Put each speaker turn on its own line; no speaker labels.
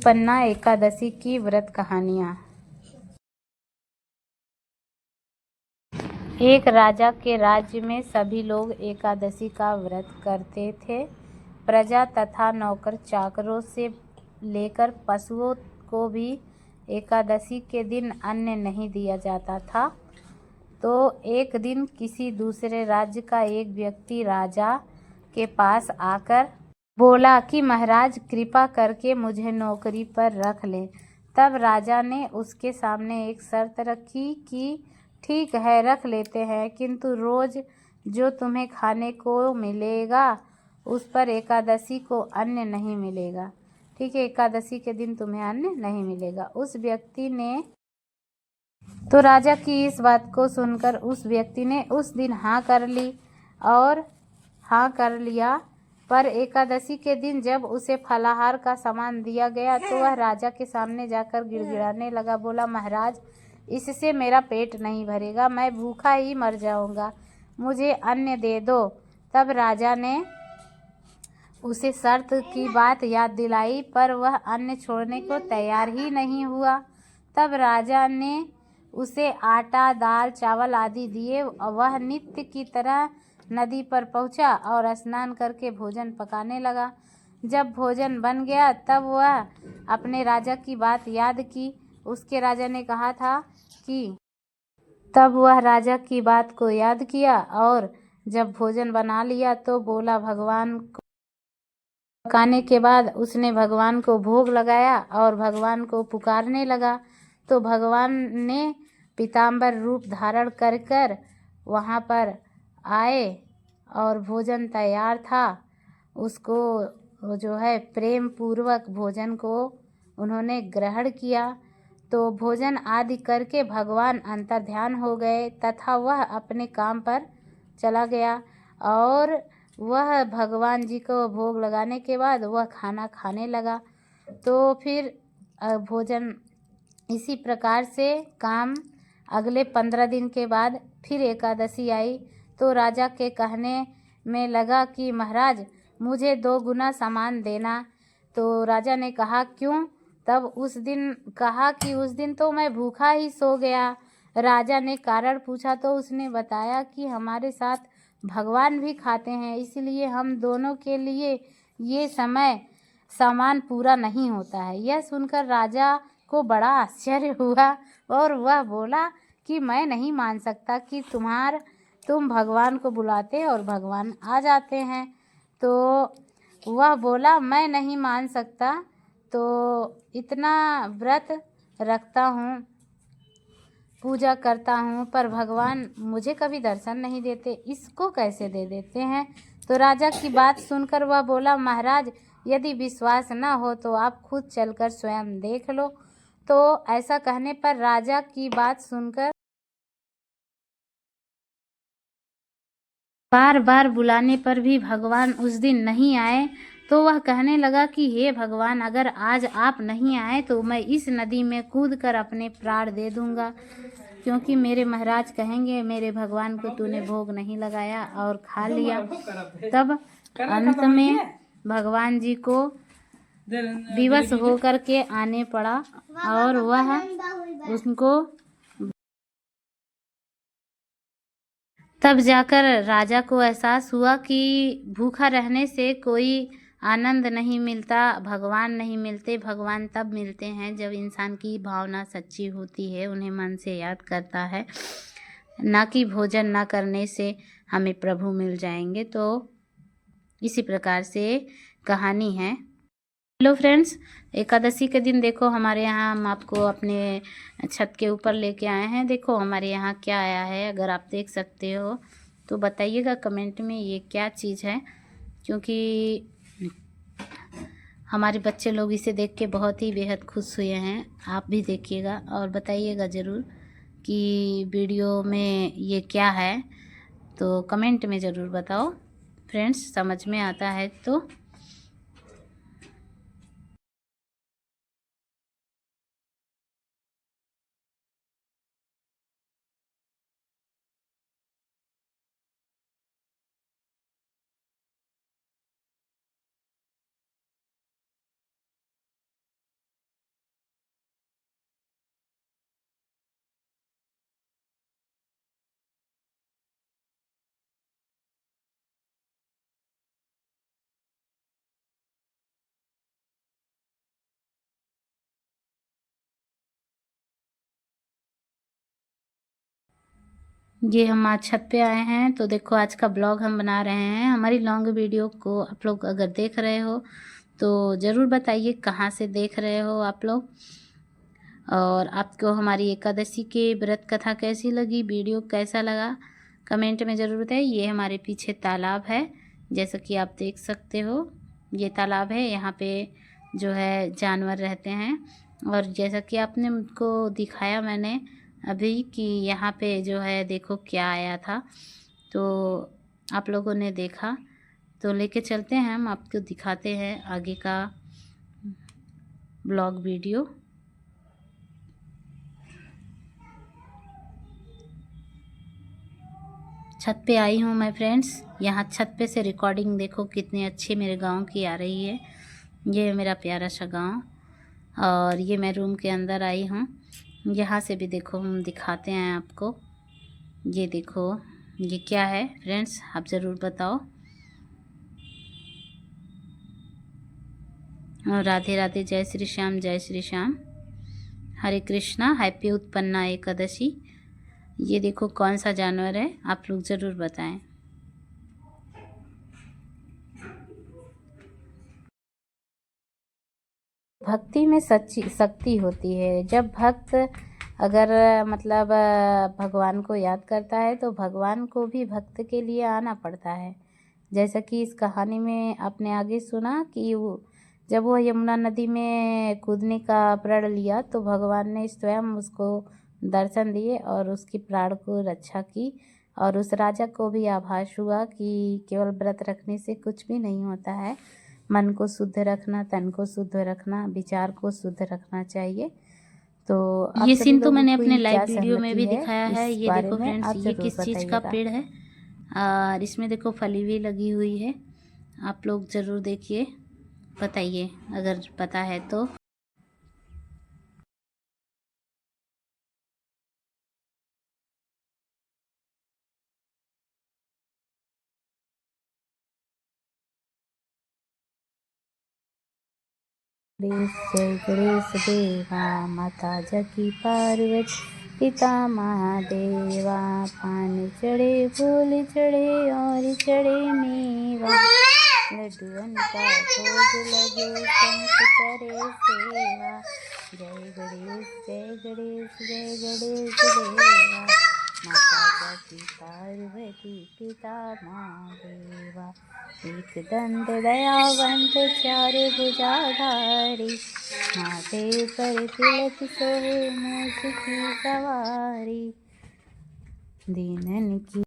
उत्पन्ना एकादशी की व्रत कहानियाँ। एक राजा के राज्य में सभी लोग एकादशी का व्रत करते थे। प्रजा तथा नौकर चाकरों से लेकर पशुओं को भी एकादशी के दिन अन्न नहीं दिया जाता था। तो एक दिन किसी दूसरे राज्य का एक व्यक्ति राजा के पास आकर बोला कि महाराज, कृपा करके मुझे नौकरी पर रख लें। तब राजा ने उसके सामने एक शर्त रखी कि ठीक है, रख लेते हैं, किंतु रोज जो तुम्हें खाने को मिलेगा उस पर एकादशी को अन्न नहीं मिलेगा। ठीक है, एकादशी के दिन तुम्हें अन्न नहीं मिलेगा। उस व्यक्ति ने तो राजा की इस बात को सुनकर उस व्यक्ति ने उस दिन हाँ कर ली और हाँ कर लिया। पर एकादशी के दिन जब उसे फलाहार का सामान दिया गया तो वह राजा के सामने जाकर गिड़गिड़ाने लगा। बोला, महाराज, इससे मेरा पेट नहीं भरेगा, मैं भूखा ही मर जाऊंगा, मुझे अन्न दे दो। तब राजा ने उसे शर्त की बात याद दिलाई, पर वह अन्न छोड़ने को तैयार ही नहीं हुआ। तब राजा ने उसे आटा, दाल, चावल आदि दिए। वह नित्य की तरह नदी पर पहुंचा और स्नान करके भोजन पकाने लगा। जब भोजन बन गया तब वह अपने राजा की बात याद की। उसके राजा ने कहा था कि तब वह राजा की बात को याद किया और जब भोजन बना लिया तो बोला, भगवान को पकाने के बाद उसने भगवान को भोग लगाया और भगवान को पुकारने लगा। तो भगवान ने पीताम्बर रूप धारण कर कर वहाँ पर आए और भोजन तैयार था। उसको जो है प्रेम पूर्वक भोजन को उन्होंने ग्रहण किया। तो भोजन आदि करके भगवान अंतर्ध्यान हो गए तथा वह अपने काम पर चला गया। और वह भगवान जी को भोग लगाने के बाद वह खाना खाने लगा। तो फिर भोजन इसी प्रकार से काम अगले 15 दिन के बाद फिर एकादशी आई। तो राजा के कहने में लगा कि महाराज, मुझे 2 गुना सामान देना। तो राजा ने कहा, क्यों? तब उस दिन कहा कि उस दिन तो मैं भूखा ही सो गया। राजा ने कारण पूछा तो उसने बताया कि हमारे साथ भगवान भी खाते हैं, इसलिए हम दोनों के लिए ये समय सामान पूरा नहीं होता है। यह सुनकर राजा को बड़ा आश्चर्य हुआ और वह बोला कि मैं नहीं मान सकता कि तुम भगवान को बुलाते और भगवान आ जाते हैं। तो वह बोला, मैं नहीं मान सकता, तो इतना व्रत रखता हूँ, पूजा करता हूँ, पर भगवान मुझे कभी दर्शन नहीं देते, इसको कैसे दे देते हैं। तो राजा की बात सुनकर वह बोला, महाराज, यदि विश्वास न हो तो आप खुद चलकर स्वयं देख लो। तो ऐसा कहने पर राजा की बात सुनकर बार बार बुलाने पर भी भगवान उस दिन नहीं आए। तो वह कहने लगा कि हे भगवान, अगर आज आप नहीं आए तो मैं इस नदी में कूदकर अपने प्राण दे दूंगा, क्योंकि मेरे महाराज कहेंगे मेरे भगवान को तूने भोग नहीं लगाया और खा लिया। तब अंत में भगवान जी को विवश होकर के आने पड़ा और वह उनको तब जाकर राजा को एहसास हुआ कि भूखा रहने से कोई आनंद नहीं मिलता, भगवान नहीं मिलते। भगवान तब मिलते हैं जब इंसान की भावना सच्ची होती है, उन्हें मन से याद करता है, ना कि भोजन ना करने से हमें प्रभु मिल जाएंगे। तो इसी प्रकार से कहानी है। हेलो फ्रेंड्स, एकादशी के दिन देखो हमारे यहाँ हम आपको अपने छत के ऊपर लेके आए हैं। देखो हमारे यहाँ क्या आया है, अगर आप देख सकते हो तो बताइएगा कमेंट में ये क्या चीज़ है, क्योंकि हमारे बच्चे लोग इसे देख के बहुत ही बेहद खुश हुए हैं। आप भी देखिएगा और बताइएगा ज़रूर कि वीडियो में ये क्या है, तो कमेंट में ज़रूर बताओ फ्रेंड्स, समझ में आता है तो। ये हम आज छत पे आए हैं, तो देखो आज का ब्लॉग हम बना रहे हैं। हमारी लॉन्ग वीडियो को आप लोग अगर देख रहे हो तो ज़रूर बताइए कहाँ से देख रहे हो आप लोग, और आपको हमारी एकादशी के व्रत कथा कैसी लगी, वीडियो कैसा लगा कमेंट में ज़रूर बताइए। ये हमारे पीछे तालाब है, जैसा कि आप देख सकते हो ये तालाब है, यहाँ पे जो है जानवर रहते हैं। और जैसा कि आपने मुझको दिखाया मैंने अभी कि यहाँ पे जो है देखो क्या आया था, तो आप लोगों ने देखा, तो लेके चलते हैं, हम आपको दिखाते हैं आगे का ब्लॉग वीडियो। छत पे आई हूँ मैं फ्रेंड्स, यहाँ छत पे से रिकॉर्डिंग देखो कितनी अच्छी मेरे गांव की आ रही है। ये मेरा प्यारा सा गांव, और ये मैं रूम के अंदर आई हूँ। यहाँ से भी देखो हम दिखाते हैं आपको। ये देखो ये क्या है फ्रेंड्स, आप ज़रूर बताओ। और राधे राधे, जय श्री श्याम, जय श्री श्याम, हरे कृष्णा, हैप्पी उत्पन्ना एकादशी। ये देखो कौन सा जानवर है, आप लोग ज़रूर बताएं। भक्ति में सच्ची शक्ति होती है। जब भक्त अगर मतलब भगवान को याद करता है तो भगवान को भी भक्त के लिए आना पड़ता है। जैसा कि इस कहानी में आपने आगे सुना कि जब वो यमुना नदी में कूदने का प्रण लिया तो भगवान ने स्वयं उसको दर्शन दिए और उसकी प्राण को रक्षा की। और उस राजा को भी आभास हुआ कि केवल व्रत रखने से कुछ भी नहीं होता है, मन को शुद्ध रखना, तन को शुद्ध रखना, विचार को शुद्ध रखना चाहिए। तो ये सीन तो मैंने अपने लाइव वीडियो में भी दिखाया है। ये देखो फ्रेंड्स, ये किस चीज़ का पेड़ है, और इसमें देखो फली भी लगी हुई है। आप लोग ज़रूर देखिए, बताइए अगर पता है तो। जय गणेश देवा, माता जगी पार्वती, पिता महादेवा, पान चढ़े फूल चढ़े और चढ़े मेवा, लड्डूअन का भोग लगे, शंख चढ़े सेवा। जय गणेश जय गणेश जय गणेश देवा, माता जगी पार्वती, पिता महादेवा, एक दंत दयावंत चार भुजाधारी, माथे पर तिलक सोहे मूछ की सवारी, दीनन की